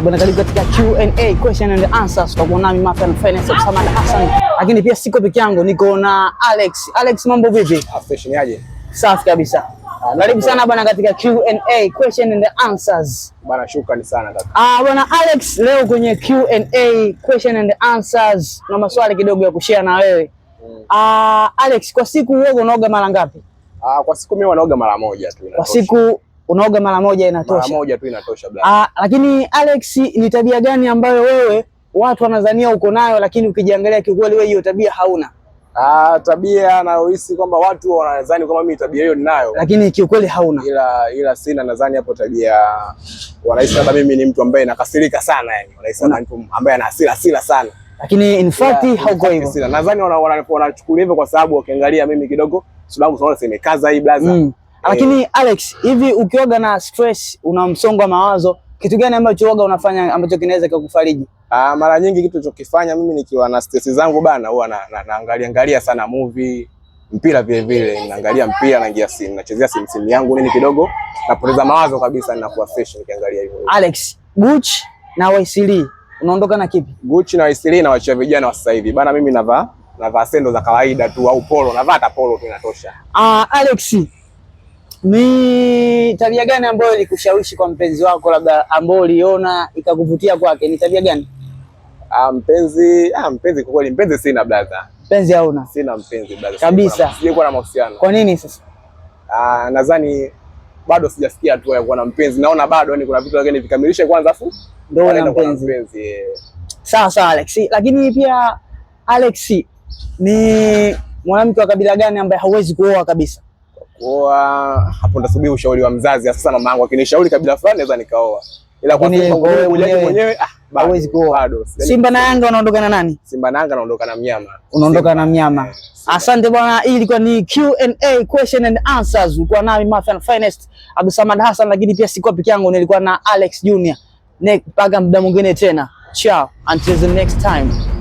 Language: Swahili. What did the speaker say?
Bwana, karibu katika Q&A, question and answers. Kwa nami Mafia Finance Abdulsamad Hassan. Lakini pia siko peke yangu, niko na Alex. Alex, mambo vipi? Fresh ni aje? Safi kabisa. Karibu sana bwana katika Q&A, question and answers. Bwana, shukrani sana kaka. Bwana Alex, leo kwenye Q&A, question and answers na maswali kidogo ya kushare na wewe. Alex, kwa siku wewe unaoga mara ngapi? Kwa siku mimi naoga mara moja tu inatosha. Kwa siku unaoga mara moja inatosha? Mara moja tu inatosha bwana. Lakini Alex, ni tabia gani ambayo wewe watu wanadhania uko nayo lakini ukijiangalia kiukweli wewe hiyo tabia hauna? Tabia nayohisi kwamba watu wanadhani kama mimi tabia hiyo ninayo, lakini kiukweli hauna. Ila sina, nadhani hapo tabia wanahisi labda mimi ni mtu ambaye nakasirika sana, yani wanahisi kama mtu ambaye ana hasira sana. Lakini in fact hauko hivyo. Nadhani wanachukulia hivyo kwa sababu wakiangalia mimi kidogo sababu tunaona simekaza hii blaza. Lakini Alex, hivi ukioga na stress, una msongo wa mawazo, kitu gani ambacho uoga unafanya ambacho kinaweza kukufariji? Mara nyingi kitu chokifanya mimi nikiwa na stress zangu bana, huwa naangalia sana movie, mpira vile vile, naangalia mpira, naingia simu, nachezea simu yangu nini kidogo, napoteza mawazo kabisa, ninakuwa fresh nikiangalia hivyo. Alex, Gucci na Waisili, unaondoka na kipi? Gucci na Waisili na wachia vijana wa sasa hivi. Bana, mimi navaa sendo za kawaida tu au polo, navaa hata polo tu inatosha. Alex, ni tabia gani ambayo ilikushawishi kwa mpenzi wako, labda ambayo uliona ikakuvutia kwake? Ni tabia gani? Mpenzi kwa kweli mpenzi sina brother. Mpenzi hauna? Sina mpenzi brother. Kabisa. Sijakuwa na mahusiano. Kwa nini sasa? Nadhani bado sijafikia hatua ya kuwa na mpenzi. Naona bado yani kuna vitu vingine vikamilishe kwanza afu ndio na mpenzi. Sawa Alex. Lakini pia Alex, ni mwanamke wa kabila gani ambaye hauwezi kuoa kabisa? Hapo ndasubiri ushauri wa mzazi. Sasa mama yangu akinishauri kabila fulani naweza nikaoa. Ila kwa wewe mwenyewe hauwezi kuoa. Bado. Simba na Yanga unaondoka na nani? Simba na Yanga naondoka na mnyama. Unaondoka na mnyama. Asante bwana, hii ilikuwa ni Q&A, question and answers. Ulikuwa nami Mafia Finance Abdulsamad Hassan, lakini pia sikuwa peke yangu, nilikuwa na Alex Junior. Mpaka muda mwingine tena. Ciao, until the next time.